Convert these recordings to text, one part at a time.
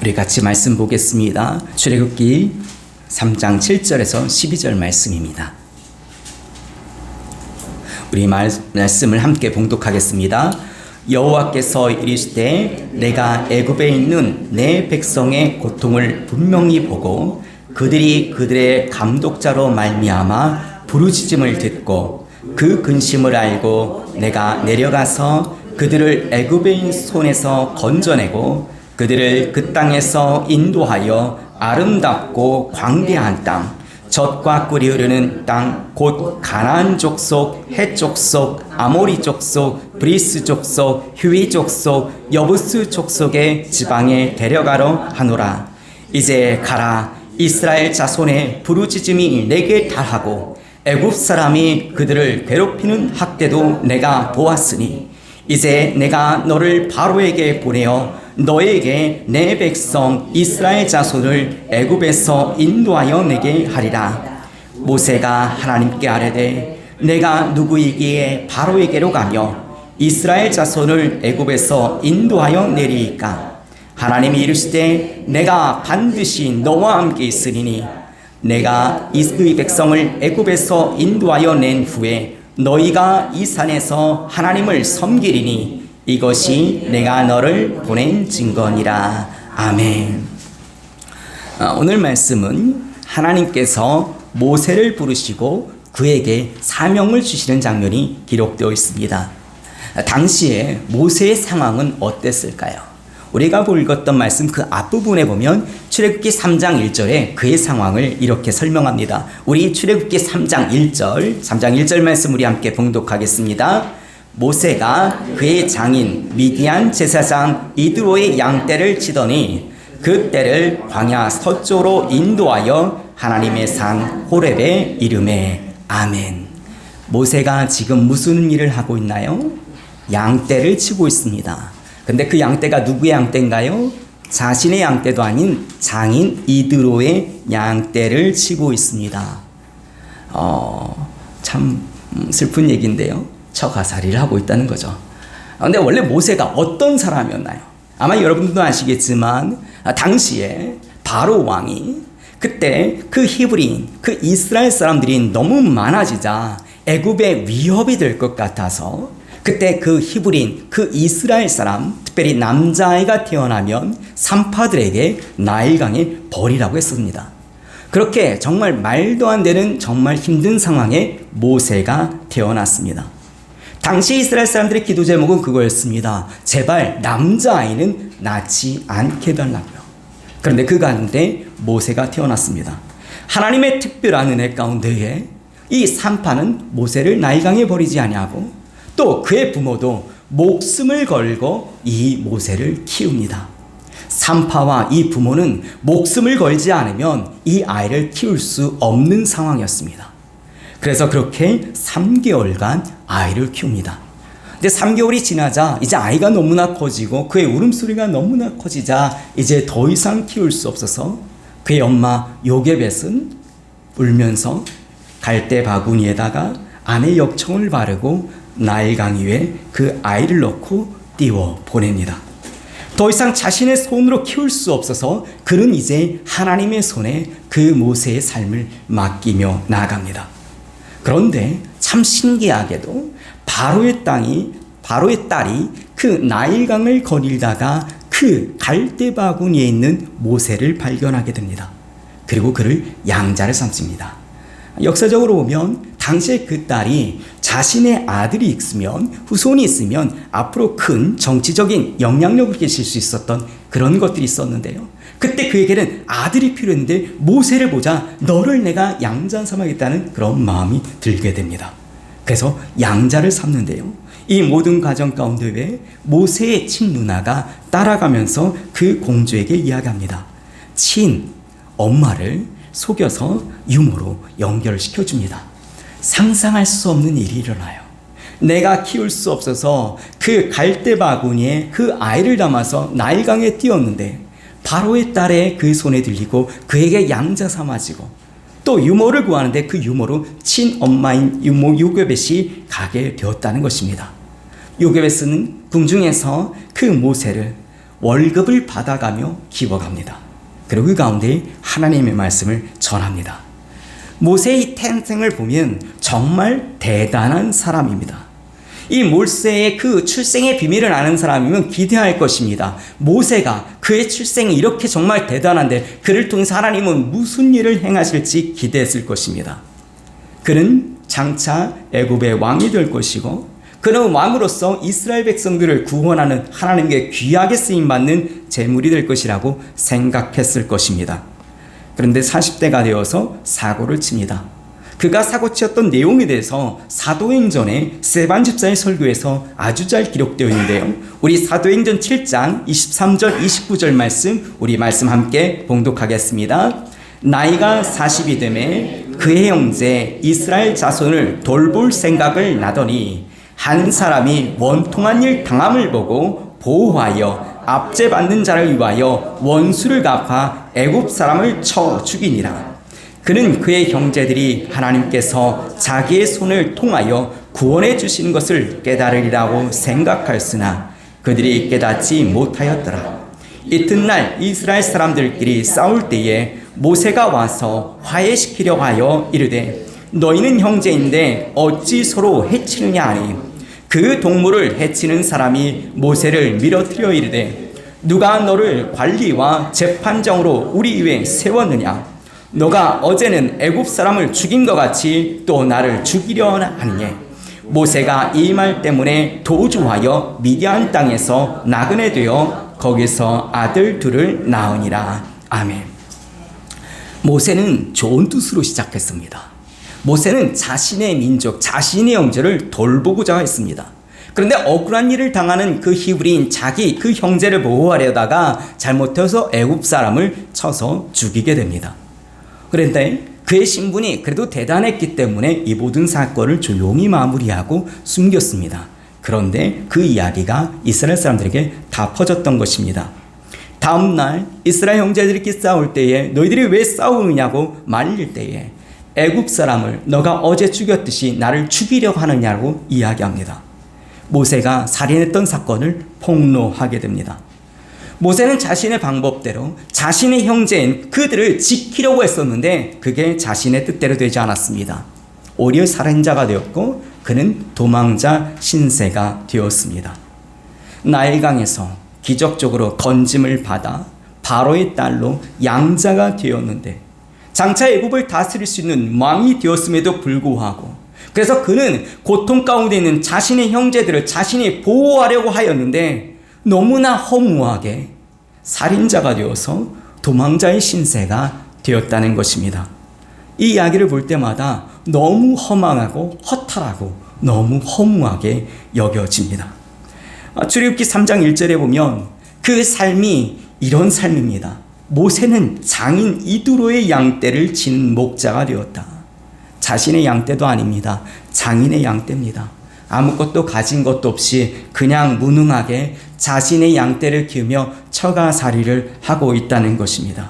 우리 같이 말씀 보겠습니다. 출애굽기 3장 7절에서 12절 말씀입니다. 우리 말씀을 함께 봉독하겠습니다. 여호와께서 이르시되 내가 애굽에 있는 내 백성의 고통을 분명히 보고 그들이 그들의 감독자로 말미암아 부르짖음을 듣고 그 근심을 알고 내가 내려가서 그들을 애굽인 손에서 건져내고 그들을 그 땅에서 인도하여 아름답고 광대한 땅, 젖과 꿀이 흐르는 땅, 곧 가나안 족속, 헷 족속, 아모리 족속, 브리스 족속, 휴위 족속, 여부스 족속의 지방에 데려가러 하노라. 이제 가라. 이스라엘 자손의 부르짖음이 내게 달하고 애굽 사람이 그들을 괴롭히는 학대도 내가 보았으니 이제 내가 너를 바로에게 보내어 너에게 내 백성 이스라엘 자손을 애굽에서 인도하여 내게 하리라. 모세가 하나님께 아뢰되 내가 누구이기에 바로에게로 가며 이스라엘 자손을 애굽에서 인도하여 내리이까. 하나님이 이르시되 내가 반드시 너와 함께 있으리니 내가 이스라엘 백성을 애굽에서 인도하여 낸 후에 너희가 이 산에서 하나님을 섬기리니 이것이 내가 너를 보낸 증거니라. 아멘. 오늘 말씀은 하나님께서 모세를 부르시고 그에게 사명을 주시는 장면이 기록되어 있습니다. 당시에 모세의 상황은 어땠을까요? 우리가 읽었던 말씀 그 앞부분에 보면 출애굽기 3장 1절에 그의 상황을 이렇게 설명합니다. 우리 출애굽기 3장 1절 말씀 우리 함께 봉독하겠습니다. 모세가 그의 장인 미디안 제사장 이드로의 양떼를 치더니 그 떼를 광야 서쪽으로 인도하여 하나님의 산 호렙에 이르매. 아멘. 모세가 지금 무슨 일을 하고 있나요? 양떼를 치고 있습니다. 근데 그 양떼가 누구의 양떼인가요? 자신의 양떼도 아닌 장인 이드로의 양떼를 치고 있습니다. 참 슬픈 얘기인데요. 처가살이를 하고 있다는 거죠. 근데 원래 모세가 어떤 사람이었나요? 아마 여러분들도 아시겠지만 당시에 바로 왕이 그때 그 히브리인, 그 이스라엘 사람들이 너무 많아지자 애굽의 위협이 될 것 같아서 그때 그 히브리인, 그 이스라엘 사람, 특별히 남자아이가 태어나면 산파들에게 나일강에 버리라고 했습니다. 그렇게 정말 말도 안 되는 정말 힘든 상황에 모세가 태어났습니다. 당시 이스라엘 사람들의 기도 제목은 그거였습니다. 제발 남자아이는 낳지 않게 해달라고요. 그런데 그 가운데 모세가 태어났습니다. 하나님의 특별한 은혜 가운데에 이 산파는 모세를 나일강에 버리지 아니하고 또 그의 부모도 목숨을 걸고 이 모세를 키웁니다. 산파와 이 부모는 목숨을 걸지 않으면 이 아이를 키울 수 없는 상황이었습니다. 그래서 그렇게 3개월간 아이를 키웁니다. 근데 3개월이 지나자 이제 아이가 너무나 커지고 그의 울음소리가 너무나 커지자 이제 더 이상 키울 수 없어서 그의 엄마 요게벳은 울면서 갈대 바구니에다가 안에 엽청을 바르고 나일강 위에 그 아이를 넣고 띄워 보냅니다. 더 이상 자신의 손으로 키울 수 없어서 그는 이제 하나님의 손에 그 모세의 삶을 맡기며 나아갑니다. 그런데 참 신기하게도 바로의 딸이 그 나일강을 거닐다가 그 갈대 바구니에 있는 모세를 발견하게 됩니다. 그리고 그를 양자를 삼습니다. 역사적으로 보면 당시에 그 딸이 자신의 아들이 있으면 후손이 있으면 앞으로 큰 정치적인 영향력을 끼칠 수 있었던 그런 것들이 있었는데요. 그때 그에게는 아들이 필요했는데 모세를 보자 너를 내가 양자 삼아야겠다는 그런 마음이 들게 됩니다. 그래서 양자를 삼는데요. 이 모든 과정 가운데 왜 모세의 친누나가 따라가면서 그 공주에게 이야기합니다. 친엄마를 속여서 유모로 연결시켜줍니다. 상상할 수 없는 일이 일어나요. 내가 키울 수 없어서 그 갈대 바구니에 그 아이를 담아서 나일강에 띄웠는데 바로의 딸의 그 손에 들리고 그에게 양자 삼아지고 또 유모를 구하는데 그 유모로 친엄마인 유모 요게벳이 가게 되었다는 것입니다. 요게벳은 궁중에서 그 모세를 월급을 받아가며 기워갑니다. 그리고 그 가운데 하나님의 말씀을 전합니다. 모세의 탄생을 보면 정말 대단한 사람입니다. 이 모세의 그 출생의 비밀을 아는 사람이면 기대할 것입니다. 모세가 그의 출생이 이렇게 정말 대단한데 그를 통해서 하나님은 무슨 일을 행하실지 기대했을 것입니다. 그는 장차 애굽의 왕이 될 것이고 그는 왕으로서 이스라엘 백성들을 구원하는 하나님께 귀하게 쓰임받는 제물이 될 것이라고 생각했을 것입니다. 그런데 40대가 되어서 사고를 칩니다. 그가 사고치었던 내용에 대해서 사도행전의 스데반 집사의 설교에서 아주 잘 기록되어 있는데요. 우리 사도행전 7장 23절 29절 말씀, 우리 말씀 함께 봉독하겠습니다. 나이가 40이 되매 그의 형제 이스라엘 자손을 돌볼 생각을 나더니 한 사람이 원통한 일 당함을 보고 보호하여 압제받는 자를 위하여 원수를 갚아 애굽 사람을 쳐 죽이니라. 그는 그의 형제들이 하나님께서 자기의 손을 통하여 구원해 주시는 것을 깨달으리라고 생각하였으나 그들이 깨닫지 못하였더라. 이튿날 이스라엘 사람들끼리 싸울 때에 모세가 와서 화해시키려 하여 이르되 너희는 형제인데 어찌 서로 해치느냐 하니 그 동물을 해치는 사람이 모세를 밀어뜨려 이르되 누가 너를 관리와 재판장으로 우리 위에 세웠느냐? 너가 어제는 애굽 사람을 죽인 것 같이 또 나를 죽이려 하느냐? 모세가 이 말 때문에 도주하여 미디안 땅에서 나그네 되어 거기서 아들 둘을 낳으니라. 아멘. 모세는 좋은 뜻으로 시작했습니다. 모세는 자신의 민족, 자신의 형제를 돌보고자 했습니다. 그런데 억울한 일을 당하는 그 히브리인 자기 그 형제를 보호하려다가 잘못해서 애굽 사람을 쳐서 죽이게 됩니다. 그런데 그의 신분이 그래도 대단했기 때문에 이 모든 사건을 조용히 마무리하고 숨겼습니다. 그런데 그 이야기가 이스라엘 사람들에게 다 퍼졌던 것입니다. 다음 날 이스라엘 형제들끼리 싸울 때에 너희들이 왜 싸우느냐고 말릴 때에 애굽 사람을 너가 어제 죽였듯이 나를 죽이려고 하느냐고 이야기합니다. 모세가 살인했던 사건을 폭로하게 됩니다. 모세는 자신의 방법대로 자신의 형제인 그들을 지키려고 했었는데 그게 자신의 뜻대로 되지 않았습니다. 오히려 살인자가 되었고 그는 도망자 신세가 되었습니다. 나일강에서 기적적으로 건짐을 받아 바로의 딸로 양자가 되었는데 장차 애굽을 다스릴 수 있는 왕이 되었음에도 불구하고 그래서 그는 고통 가운데 있는 자신의 형제들을 자신이 보호하려고 하였는데 너무나 허무하게 살인자가 되어서 도망자의 신세가 되었다는 것입니다. 이 이야기를 볼 때마다 너무 허망하고 허탈하고 너무 허무하게 여겨집니다. 출애굽기 3장 1절에 보면 그 삶이 이런 삶입니다. 모세는 장인 이두로의 양떼를 치는 목자가 되었다. 자신의 양떼도 아닙니다. 장인의 양떼입니다. 아무것도 가진 것도 없이 그냥 무능하게 자신의 양떼를 키우며 처가살이를 하고 있다는 것입니다.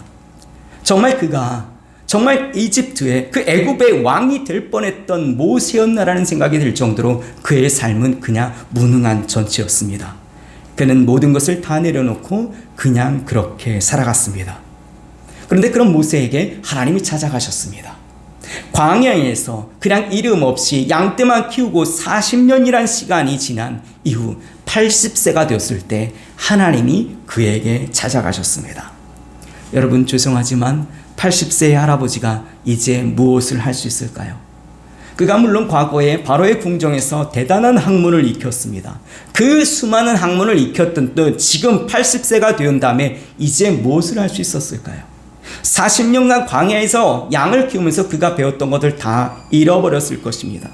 정말 그가 정말 이집트의 그 애굽의 왕이 될 뻔했던 모세였나라는 생각이 들 정도로 그의 삶은 그냥 무능한 전치였습니다. 그는 모든 것을 다 내려놓고 그냥 그렇게 살아갔습니다. 그런데 그런 모세에게 하나님이 찾아가셨습니다. 광야에서 그냥 이름 없이 양떼만 키우고 40년이란 시간이 지난 이후 80세가 되었을 때 하나님이 그에게 찾아가셨습니다. 여러분 죄송하지만 80세의 할아버지가 이제 무엇을 할 수 있을까요? 그가 물론 과거에 바로의 궁정에서 대단한 학문을 익혔습니다. 그 수많은 학문을 익혔던 또 지금 80세가 된 다음에 이제 무엇을 할 수 있었을까요? 40년간 광야에서 양을 키우면서 그가 배웠던 것을 다 잃어버렸을 것입니다.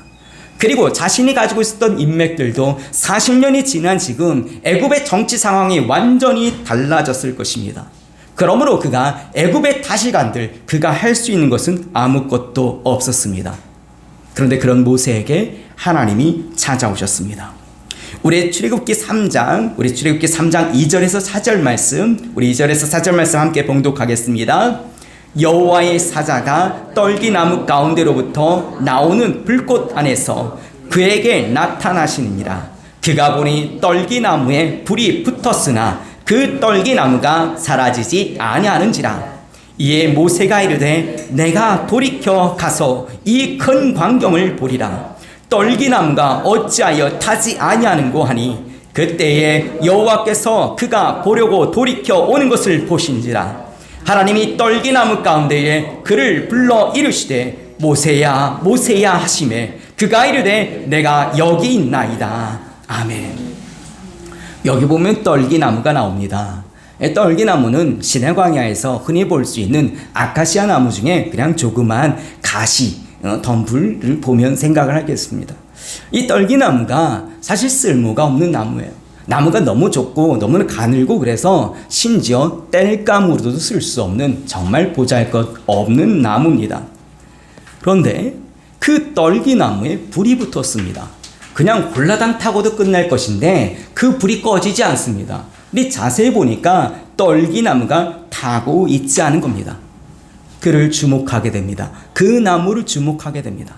그리고 자신이 가지고 있었던 인맥들도 40년이 지난 지금 애굽의 정치 상황이 완전히 달라졌을 것입니다. 그러므로 그가 애굽에 다시 간들 그가 할 수 있는 것은 아무것도 없었습니다. 그런데 그런 모세에게 하나님이 찾아오셨습니다. 우리 출애굽기 3장 2절에서 4절 말씀, 우리 2절에서 4절 말씀 함께 봉독하겠습니다. 여호와의 사자가 떨기나무 가운데로부터 나오는 불꽃 안에서 그에게 나타나시니라. 그가 보니 떨기나무에 불이 붙었으나 그 떨기나무가 사라지지 아니하는지라. 이에 모세가 이르되 내가 돌이켜 가서 이 큰 광경을 보리라. 떨기나무가 어찌하여 타지 아니하는고 하니 그때에 여호와께서 그가 보려고 돌이켜 오는 것을 보신지라. 하나님이 떨기나무 가운데에 그를 불러 이르시되 모세야 모세야 하시매 그가 이르되 내가 여기 있나이다. 아멘. 여기 보면 떨기나무가 나옵니다. 떨기나무는 시내 광야에서 흔히 볼 수 있는 아카시아 나무 중에 그냥 조그만 가시 덤불을 보면 생각을 하겠습니다. 이 떨기나무가 사실 쓸모가 없는 나무예요. 나무가 너무 좁고 너무 가늘고 그래서 심지어 땔감으로도 쓸 수 없는 정말 보잘것없는 나무입니다. 그런데 그 떨기나무에 불이 붙었습니다. 그냥 홀라당 타고도 끝날 것인데 그 불이 꺼지지 않습니다. 우리 자세히 보니까 떨기나무가 타고 있지 않은 겁니다. 그를 주목하게 됩니다. 그 나무를 주목하게 됩니다.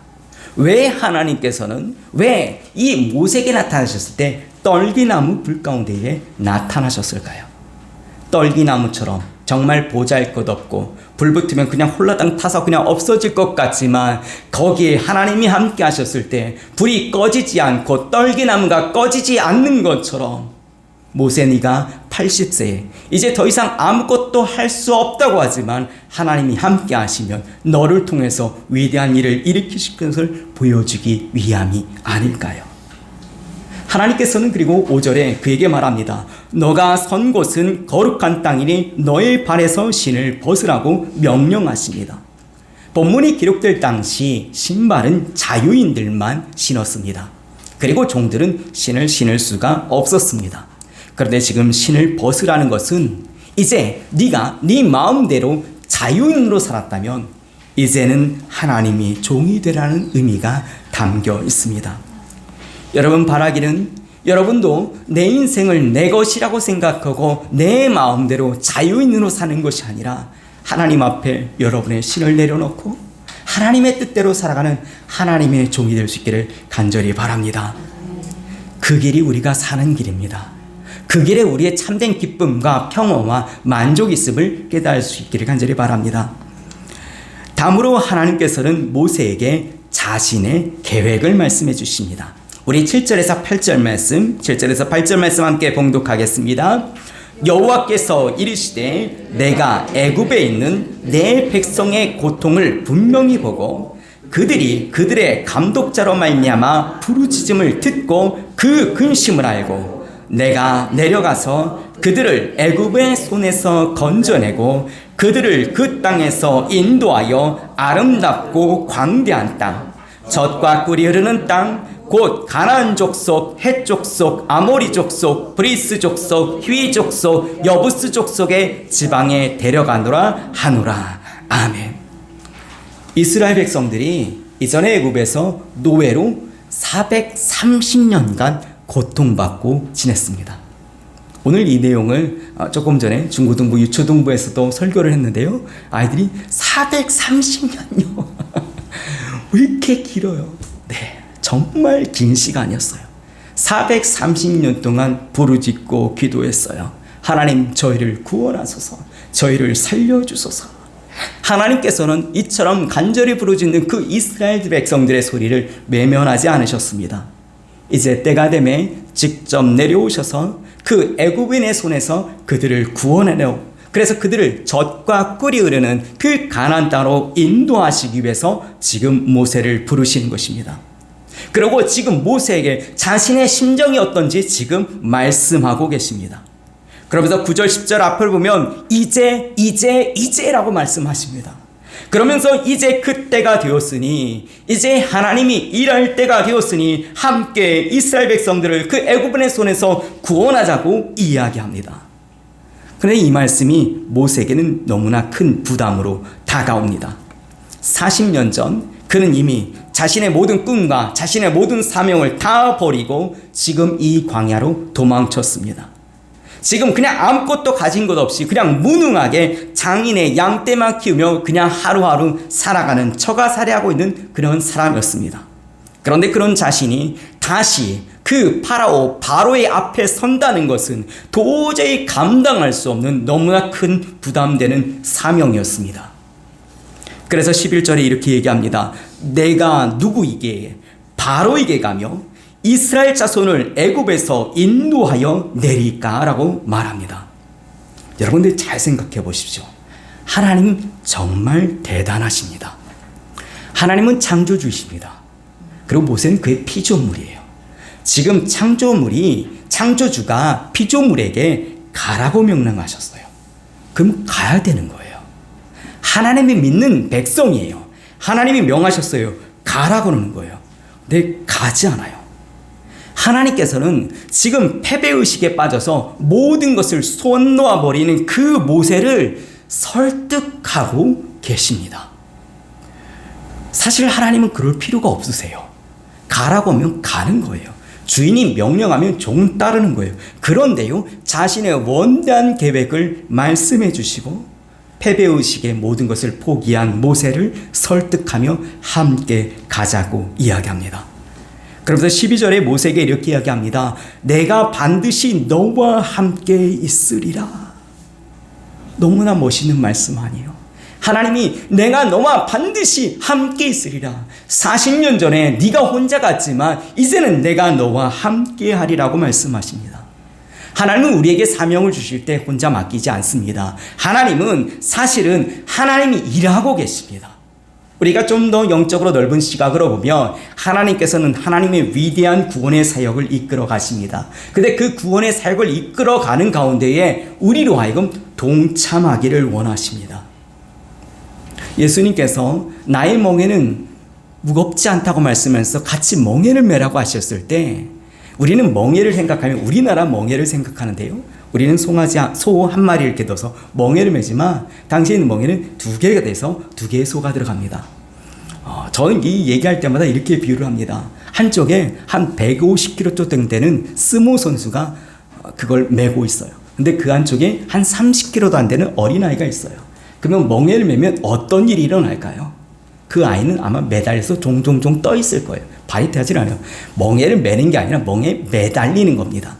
왜 하나님께서는 왜 이 모세에게 나타나셨을 때 떨기나무 불 가운데에 나타나셨을까요? 떨기나무처럼 정말 보잘것없고 불 붙으면 그냥 홀라당 타서 그냥 없어질 것 같지만 거기에 하나님이 함께 하셨을 때 불이 꺼지지 않고 떨기나무가 꺼지지 않는 것처럼 모세 네가 80세에 이제 더 이상 아무것도 할 수 없다고 하지만 하나님이 함께 하시면 너를 통해서 위대한 일을 일으키실 것을 보여주기 위함이 아닐까요? 하나님께서는 그리고 5절에 그에게 말합니다. 너가 선 곳은 거룩한 땅이니 너의 발에서 신을 벗으라고 명령하십니다. 본문이 기록될 당시 신발은 자유인들만 신었습니다. 그리고 종들은 신을 신을 수가 없었습니다. 그런데 지금 신을 벗으라는 것은 이제 네가 네 마음대로 자유인으로 살았다면 이제는 하나님이 종이 되라는 의미가 담겨 있습니다. 여러분 바라기는 여러분도 내 인생을 내 것이라고 생각하고 내 마음대로 자유인으로 사는 것이 아니라 하나님 앞에 여러분의 신을 내려놓고 하나님의 뜻대로 살아가는 하나님의 종이 될 수 있기를 간절히 바랍니다. 그 길이 우리가 사는 길입니다. 그 길에 우리의 참된 기쁨과 평화와 만족이 있음을 깨달을 수 있기를 간절히 바랍니다. 다음으로 하나님께서는 모세에게 자신의 계획을 말씀해 주십니다. 우리 7절에서 8절 말씀, 7절에서 8절 말씀 함께 봉독하겠습니다. 여호와께서 이르시되 내가 애굽에 있는 내 백성의 고통을 분명히 보고 그들이 그들의 감독자로 말미암아 부르짖음을 듣고 그 근심을 알고 내가 내려가서 그들을 애굽의 손에서 건져내고 그들을 그 땅에서 인도하여 아름답고 광대한 땅, 젖과 꿀이 흐르는 땅, 곧 가나안 족속, 헷 족속, 아모리 족속, 브리스 족속, 휘 족속, 여부스 족속의 지방에 데려가노라 하노라. 아멘. 이스라엘 백성들이 이전에 애굽에서 노예로 430년간 고통받고 지냈습니다. 오늘 이 내용을 조금 전에 중고등부, 유초등부에서도 설교를 했는데요. 아이들이 430년요. 왜 이렇게 길어요? 네, 정말 긴 시간이었어요. 430년 동안 부르짖고 기도했어요. 하나님 저희를 구원하소서, 저희를 살려주소서. 하나님께서는 이처럼 간절히 부르짖는 그 이스라엘 백성들의 소리를 외면하지 않으셨습니다. 이제 때가 되매 직접 내려오셔서 그 애굽인의 손에서 그들을 구원해내고 그래서 그들을 젖과 꿀이 흐르는 그 가나안 땅으로 인도하시기 위해서 지금 모세를 부르시는 것입니다. 그리고 지금 모세에게 자신의 심정이 어떤지 지금 말씀하고 계십니다. 그러면서 9절 10절 앞을 보면 이제라고 말씀하십니다. 그러면서 이제 그 때가 되었으니 이제 하나님이 일할 때가 되었으니 함께 이스라엘 백성들을 그 애굽인의 손에서 구원하자고 이야기합니다. 그런데 이 말씀이 모세에게는 너무나 큰 부담으로 다가옵니다. 40년 전 그는 이미 자신의 모든 꿈과 자신의 모든 사명을 다 버리고 지금 이 광야로 도망쳤습니다. 지금 그냥 아무것도 가진 것 없이 그냥 무능하게 장인의 양떼만 키우며 그냥 하루하루 살아가는 처가살이하고 있는 그런 사람이었습니다. 그런데 그런 자신이 다시 그 바로의 앞에 선다는 것은 도저히 감당할 수 없는 너무나 큰 부담되는 사명이었습니다. 그래서 11절에 이렇게 얘기합니다. 내가 누구에게 바로에게 가며 이스라엘 자손을 애굽에서 인도하여 내릴까라고 말합니다. 여러분들 잘 생각해 보십시오. 하나님 정말 대단하십니다. 하나님은 창조주이십니다. 그리고 모세는 그의 피조물이에요. 지금 창조주가 피조물에게 가라고 명령하셨어요. 그럼 가야 되는 거예요. 하나님이 믿는 백성이에요. 하나님이 명하셨어요. 가라고 하는 거예요. 근데 가지 않아요. 하나님께서는 지금 패배의식에 빠져서 모든 것을 손 놓아버리는 그 모세를 설득하고 계십니다. 사실 하나님은 그럴 필요가 없으세요. 가라고 하면 가는 거예요. 주인이 명령하면 종은 따르는 거예요. 그런데요, 자신의 원대한 계획을 말씀해 주시고 패배의식의 모든 것을 포기한 모세를 설득하며 함께 가자고 이야기합니다. 그러면서 12절에 모세에게 이렇게 이야기합니다. 내가 반드시 너와 함께 있으리라. 너무나 멋있는 말씀 아니에요? 하나님이 내가 너와 반드시 함께 있으리라. 40년 전에 네가 혼자 갔지만 이제는 내가 너와 함께 하리라고 말씀하십니다. 하나님은 우리에게 사명을 주실 때 혼자 맡기지 않습니다. 하나님은 사실은 하나님이 일하고 계십니다. 우리가 좀 더 영적으로 넓은 시각으로 보면 하나님께서는 하나님의 위대한 구원의 사역을 이끌어 가십니다. 근데 그 구원의 사역을 이끌어 가는 가운데에 우리로 하여금 동참하기를 원하십니다. 예수님께서 나의 멍에는 무겁지 않다고 말씀하면서 같이 멍에를 메라고 하셨을 때 우리는 멍에를 생각하면 우리나라 멍에를 생각하는데요. 우리는 소 한 마리를 이렇게 넣어서 멍에를 매지만 당시에는 멍에는 2개가 돼서 2개의 소가 들어갑니다. 저는 이 얘기할 때마다 이렇게 비유를 합니다. 한쪽에 한 150kg 정도 되는 스모 선수가 그걸 메고 있어요. 근데 그 한쪽에 한 30kg도 안 되는 어린아이가 있어요. 그러면 멍에를 매면 어떤 일이 일어날까요? 그 아이는 아마 매달려서 종종종 떠 있을 거예요. 바이트하지 않아요. 멍에를 매는 게 아니라 멍에 매달리는 겁니다.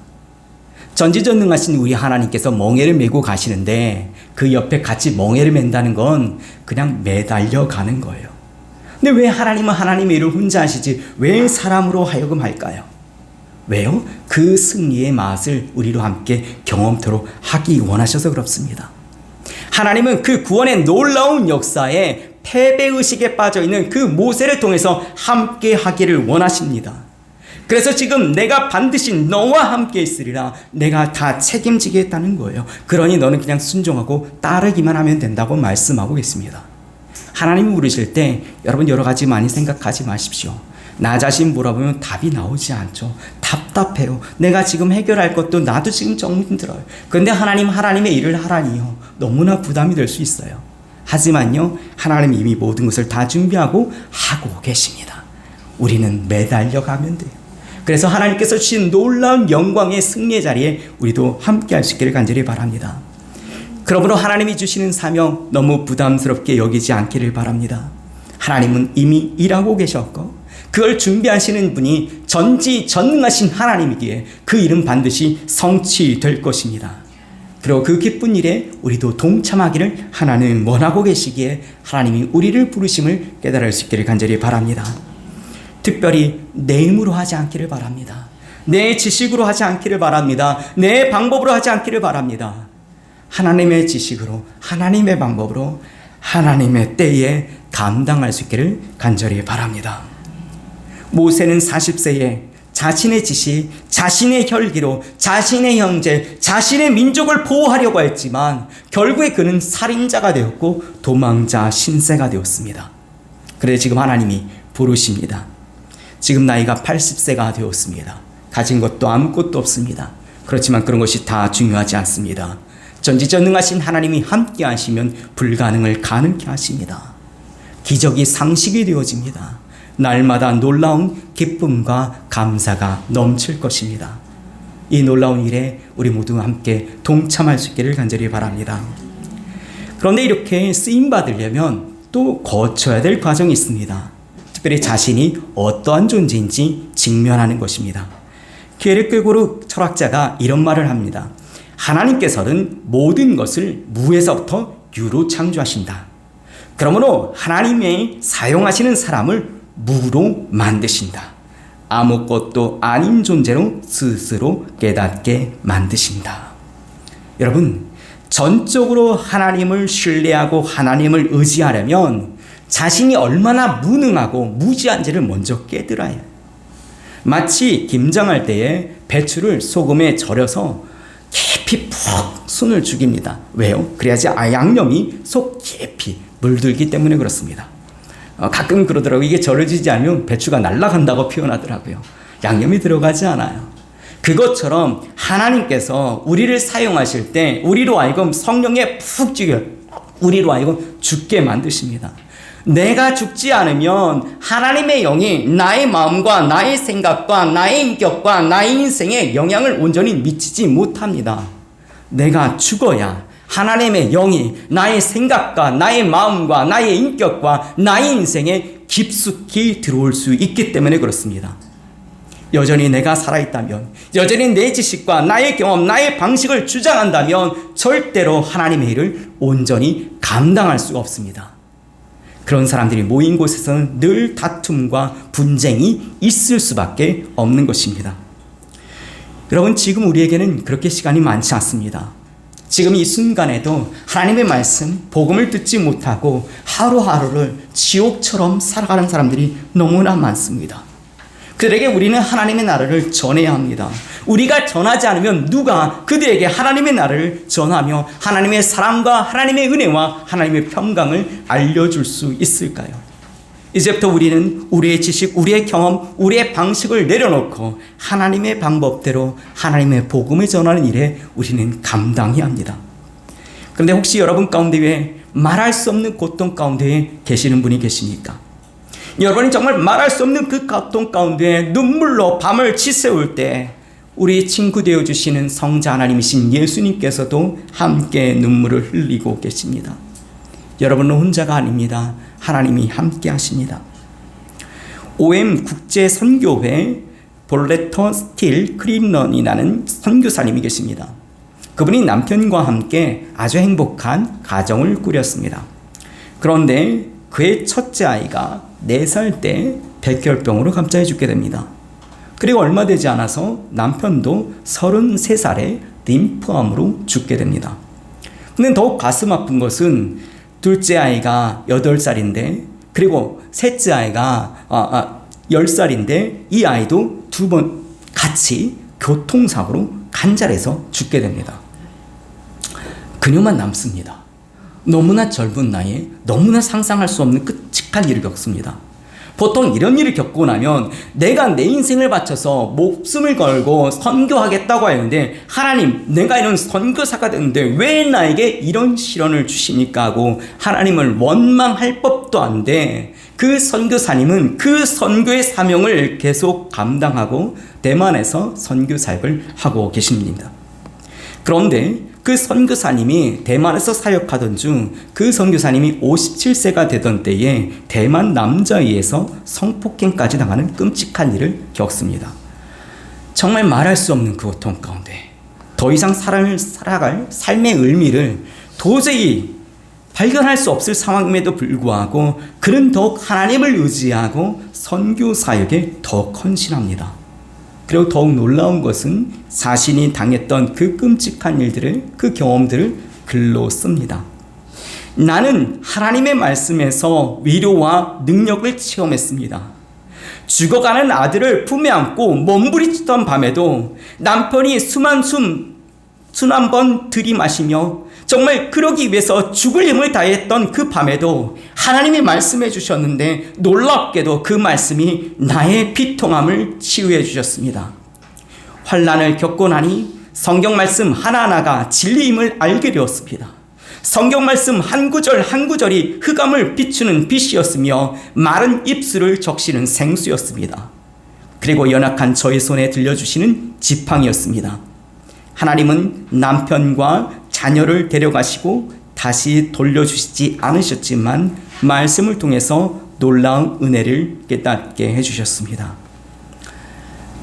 전지전능하신 우리 하나님께서 멍에를 메고 가시는데 그 옆에 같이 멍에를 맨다는 건 그냥 매달려 가는 거예요. 근데 왜 하나님은 하나님의 일을 혼자 하시지 왜 사람으로 하여금 할까요? 왜요? 그 승리의 맛을 우리로 함께 경험토록 하기 원하셔서 그렇습니다. 하나님은 그 구원의 놀라운 역사에 패배의식에 빠져있는 그 모세를 통해서 함께 하기를 원하십니다. 그래서 지금 내가 반드시 너와 함께 있으리라. 내가 다 책임지겠다는 거예요. 그러니 너는 그냥 순종하고 따르기만 하면 된다고 말씀하고 있습니다. 하나님이 부르실 때 여러분 여러 가지 많이 생각하지 마십시오. 나 자신 물어보면 답이 나오지 않죠. 답답해요. 내가 지금 해결할 것도 나도 지금 정말 힘들어요. 그런데 하나님의 일을 하라니요. 너무나 부담이 될 수 있어요. 하지만요, 하나님이 이미 모든 것을 다 준비하고 하고 계십니다. 우리는 매달려 가면 돼요. 그래서 하나님께서 주신 놀라운 영광의 승리의 자리에 우리도 함께 할 수 있기를 간절히 바랍니다. 그러므로 하나님이 주시는 사명 너무 부담스럽게 여기지 않기를 바랍니다. 하나님은 이미 일하고 계셨고 그걸 준비하시는 분이 전지전능하신 하나님이기에 그 일은 반드시 성취될 것입니다. 그리고 그 기쁜 일에 우리도 동참하기를 하나님 원하고 계시기에 하나님이 우리를 부르심을 깨달을 수 있기를 간절히 바랍니다. 특별히 내 힘으로 하지 않기를 바랍니다. 내 지식으로 하지 않기를 바랍니다. 내 방법으로 하지 않기를 바랍니다. 하나님의 지식으로, 하나님의 방법으로, 하나님의 때에 감당할 수 있기를 간절히 바랍니다. 모세는 40세에 자신의 지식, 자신의 혈기로 자신의 형제, 자신의 민족을 보호하려고 했지만 결국에 그는 살인자가 되었고 도망자 신세가 되었습니다. 그래서 지금 하나님이 부르십니다. 지금 나이가 80세가 되었습니다. 가진 것도 아무것도 없습니다. 그렇지만 그런 것이 다 중요하지 않습니다. 전지전능하신 하나님이 함께 하시면 불가능을 가능케 하십니다. 기적이 상식이 되어집니다. 날마다 놀라운 기쁨과 감사가 넘칠 것입니다. 이 놀라운 일에 우리 모두 함께 동참할 수 있기를 간절히 바랍니다. 그런데 이렇게 쓰임받으려면 또 거쳐야 될 과정이 있습니다. 특별히 자신이 어떠한 존재인지 직면하는 것입니다. 게르케고르 철학자가 이런 말을 합니다. 하나님께서는 모든 것을 무에서부터 유로 창조하신다. 그러므로 하나님이 사용하시는 사람을 무로 만드신다. 아무것도 아닌 존재로 스스로 깨닫게 만드신다. 여러분, 전적으로 하나님을 신뢰하고 하나님을 의지하려면 자신이 얼마나 무능하고 무지한지를 먼저 깨달아야 해요. 마치 김장할 때에 배추를 소금에 절여서 깊이 푹 손을 죽입니다. 왜요? 그래야지 양념이 속 깊이 물들기 때문에 그렇습니다. 가끔 그러더라고요. 이게 절여지지 않으면 배추가 날아간다고 표현하더라고요. 양념이 들어가지 않아요. 그것처럼 하나님께서 우리를 사용하실 때 우리로 하여금 성령에 푹 죽여 우리로 하여금 죽게 만드십니다. 내가 죽지 않으면 하나님의 영이 나의 마음과 나의 생각과 나의 인격과 나의 인생에 영향을 온전히 미치지 못합니다. 내가 죽어야 하나님의 영이 나의 생각과 나의 마음과 나의 인격과 나의 인생에 깊숙이 들어올 수 있기 때문에 그렇습니다. 여전히 내가 살아있다면, 여전히 내 지식과 나의 경험, 나의 방식을 주장한다면 절대로 하나님의 일을 온전히 감당할 수가 없습니다. 그런 사람들이 모인 곳에서는 늘 다툼과 분쟁이 있을 수밖에 없는 것입니다. 여러분, 지금 우리에게는 그렇게 시간이 많지 않습니다. 지금 이 순간에도 하나님의 말씀, 복음을 듣지 못하고 하루하루를 지옥처럼 살아가는 사람들이 너무나 많습니다. 그들에게 우리는 하나님의 나라를 전해야 합니다. 우리가 전하지 않으면 누가 그들에게 하나님의 나라를 전하며 하나님의 사랑과 하나님의 은혜와 하나님의 평강을 알려줄 수 있을까요? 이제부터 우리는 우리의 지식, 우리의 경험, 우리의 방식을 내려놓고 하나님의 방법대로 하나님의 복음을 전하는 일에 우리는 감당해야 합니다. 그런데 혹시 여러분 가운데 왜 말할 수 없는 고통 가운데 계시는 분이 계십니까? 여러분이 정말 말할 수 없는 그 고통 가운데 눈물로 밤을 지새울 때 우리 친구 되어주시는 성자 하나님이신 예수님께서도 함께 눈물을 흘리고 계십니다. 여러분은 혼자가 아닙니다. 하나님이 함께 하십니다. OM 국제선교회 볼레터 스틸 크림런이라는 선교사님이 계십니다. 그분이 남편과 함께 아주 행복한 가정을 꾸렸습니다. 그런데 그의 첫째 아이가 4살 때 백혈병으로 갑자기 죽게 됩니다. 그리고 얼마 되지 않아서 남편도 33살에 림프암으로 죽게 됩니다. 근데 더욱 가슴 아픈 것은 둘째 아이가 8살인데 그리고 셋째 아이가 10살인데 이 아이도 2번 같이 교통사고로 간절해서 죽게 됩니다. 그녀만 남습니다. 너무나 젊은 나이에 너무나 상상할 수 없는 끔찍한 일을 겪습니다. 보통 이런 일을 겪고 나면 내가 내 인생을 바쳐서 목숨을 걸고 선교하겠다고 하는데 하나님, 내가 이런 선교사가 됐는데 왜 나에게 이런 시련을 주십니까 하고 하나님을 원망할 법도 한데 그 선교사님은 그 선교의 사명을 계속 감당하고 대만에서 선교 사역을 하고 계십니다. 그런데 그 선교사님이 대만에서 사역하던 중 그 선교사님이 57세가 되던 때에 대만 남자에 의해서 성폭행까지 당하는 끔찍한 일을 겪습니다. 정말 말할 수 없는 그 고통 가운데 더 이상 살아갈 삶의 의미를 도저히 발견할 수 없을 상황임에도 불구하고 그는 더욱 하나님을 의지하고 선교 사역에 더 헌신합니다. 그리고 더욱 놀라운 것은 자신이 당했던 그 끔찍한 일들을, 그 경험들을 글로 씁니다. 나는 하나님의 말씀에서 위로와 능력을 체험했습니다. 죽어가는 아들을 품에 안고 몸부림치던 밤에도 남편이 숨 한 번 들이마시며 정말 그러기 위해서 죽을 힘을 다했던 그 밤에도 하나님이 말씀해 주셨는데 놀랍게도 그 말씀이 나의 비통함을 치유해 주셨습니다. 환난을 겪고 나니 성경 말씀 하나하나가 진리임을 알게 되었습니다. 성경 말씀 한 구절 한 구절이 흑암을 비추는 빛이었으며 마른 입술을 적시는 생수였습니다. 그리고 연약한 저의 손에 들려주시는 지팡이였습니다. 하나님은 남편과 자녀를 데려가시고 다시 돌려주시지 않으셨지만 말씀을 통해서 놀라운 은혜를 깨닫게 해주셨습니다.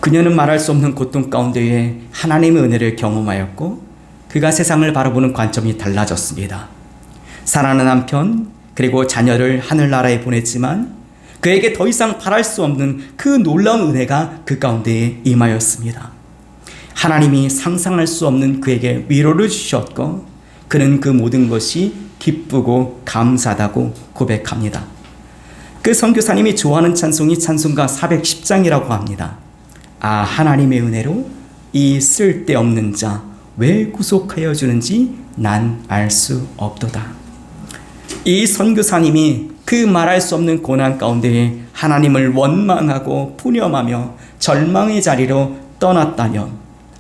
그녀는 말할 수 없는 고통 가운데에 하나님의 은혜를 경험하였고 그가 세상을 바라보는 관점이 달라졌습니다. 사랑하는 남편 그리고 자녀를 하늘나라에 보냈지만 그에게 더 이상 바랄 수 없는 그 놀라운 은혜가 그 가운데에 임하였습니다. 하나님이 상상할 수 없는 그에게 위로를 주셨고 그는 그 모든 것이 기쁘고 감사하다고 고백합니다. 그 선교사님이 좋아하는 찬송이 찬송가 410장이라고 합니다. 아, 하나님의 은혜로 이 쓸데없는 자 왜 구속하여 주는지 난 알 수 없도다. 이 선교사님이 그 말할 수 없는 고난 가운데에 하나님을 원망하고 푸념하며 절망의 자리로 떠났다면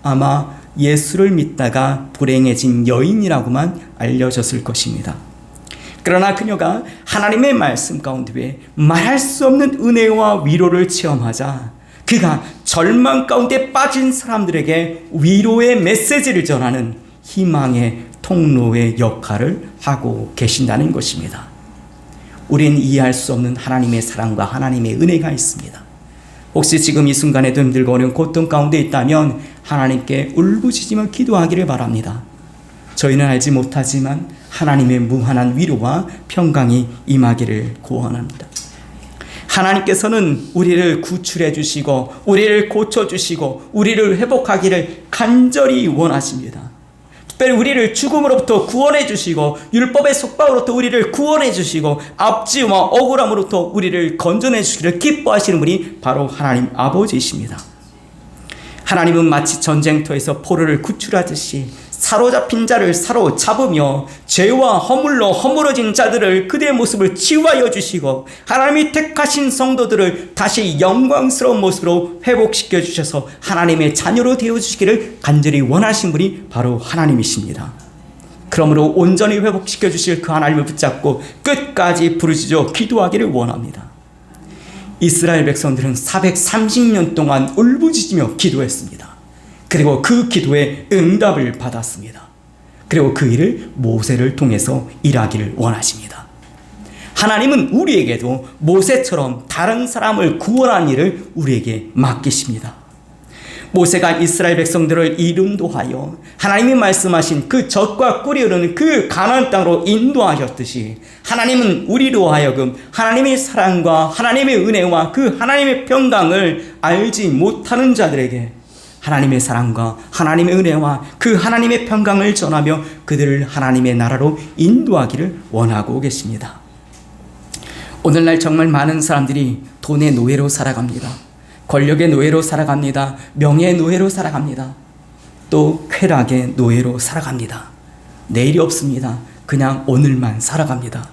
아마 예수를 믿다가 불행해진 여인이라고만 알려졌을 것입니다. 그러나 그녀가 하나님의 말씀 가운데 말할 수 없는 은혜와 위로를 체험하자 그가 절망 가운데 빠진 사람들에게 위로의 메시지를 전하는 희망의 통로의 역할을 하고 계신다는 것입니다. 우리는 이해할 수 없는 하나님의 사랑과 하나님의 은혜가 있습니다. 혹시 지금 이 순간에도 힘들고 어려운 고통 가운데 있다면 하나님께 울부짖으며 기도하기를 바랍니다. 저희는 알지 못하지만 하나님의 무한한 위로와 평강이 임하기를 고원합니다. 하나님께서는 우리를 구출해 주시고 우리를 고쳐 주시고 우리를 회복하기를 간절히 원하십니다. 특별히 우리를 죽음으로부터 구원해 주시고 율법의 속박으로부터 우리를 구원해 주시고 압지와 억울함으로부터 우리를 건져내 주시기를 기뻐하시는 분이 바로 하나님 아버지이십니다. 하나님은 마치 전쟁터에서 포로를 구출하듯이 사로잡힌 자를 사로잡으며 죄와 허물로 허물어진 자들을 그대의 모습을 치유하여 주시고 하나님이 택하신 성도들을 다시 영광스러운 모습으로 회복시켜 주셔서 하나님의 자녀로 되어주시기를 간절히 원하신 분이 바로 하나님이십니다. 그러므로 온전히 회복시켜 주실 그 하나님을 붙잡고 끝까지 부르짖어 기도하기를 원합니다. 이스라엘 백성들은 430년 동안 울부짖으며 기도했습니다. 그리고 그 기도에 응답을 받았습니다. 그리고 그 일을 모세를 통해서 일하기를 원하십니다. 하나님은 우리에게도 모세처럼 다른 사람을 구원한 일을 우리에게 맡기십니다. 모세가 이스라엘 백성들을 이름도하여 하나님이 말씀하신 그 젖과 꿀이 흐르는 그 가나안 땅으로 인도하셨듯이 하나님은 우리로 하여금 하나님의 사랑과 하나님의 은혜와 그 하나님의 평강을 알지 못하는 자들에게 하나님의 사랑과 하나님의 은혜와 그 하나님의 평강을 전하며 그들을 하나님의 나라로 인도하기를 원하고 계십니다. 오늘날 정말 많은 사람들이 돈의 노예로 살아갑니다. 권력의 노예로 살아갑니다. 명예의 노예로 살아갑니다. 또 쾌락의 노예로 살아갑니다. 내일이 없습니다. 그냥 오늘만 살아갑니다.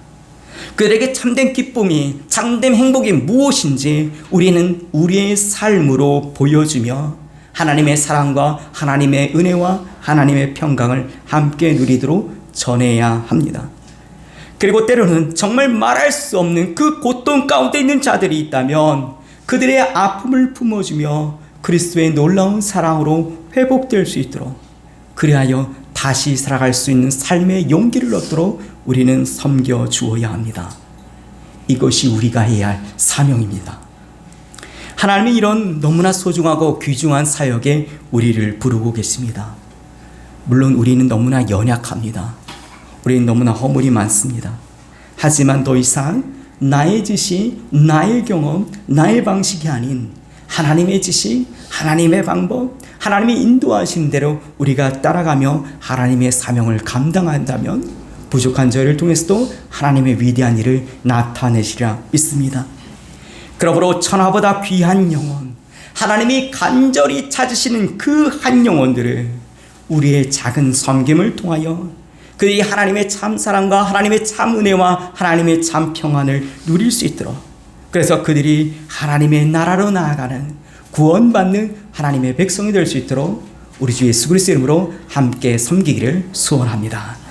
그들에게 참된 기쁨이, 참된 행복이 무엇인지 우리는 우리의 삶으로 보여주며 하나님의 사랑과 하나님의 은혜와 하나님의 평강을 함께 누리도록 전해야 합니다. 그리고 때로는 정말 말할 수 없는 그 고통 가운데 있는 자들이 있다면 그들의 아픔을 품어주며 그리스도의 놀라운 사랑으로 회복될 수 있도록 그리하여 다시 살아갈 수 있는 삶의 용기를 얻도록 우리는 섬겨 주어야 합니다. 이것이 우리가 해야 할 사명입니다. 하나님이 이런 너무나 소중하고 귀중한 사역에 우리를 부르고 계십니다. 물론 우리는 너무나 연약합니다. 우리는 너무나 허물이 많습니다. 하지만 더 이상 나의 지식, 나의 경험, 나의 방식이 아닌 하나님의 지식, 하나님의 방법, 하나님이 인도하신 대로 우리가 따라가며 하나님의 사명을 감당한다면 부족한 저희를 통해서도 하나님의 위대한 일을 나타내시리라 믿습니다. 그러므로 천하보다 귀한 영혼, 하나님이 간절히 찾으시는 그 한 영혼들을 우리의 작은 섬김을 통하여 그들이 하나님의 참 사랑과 하나님의 참 은혜와 하나님의 참 평안을 누릴 수 있도록, 그래서 그들이 하나님의 나라로 나아가는 구원받는 하나님의 백성이 될 수 있도록 우리 주 예수 그리스도의 이름으로 함께 섬기기를 소원합니다.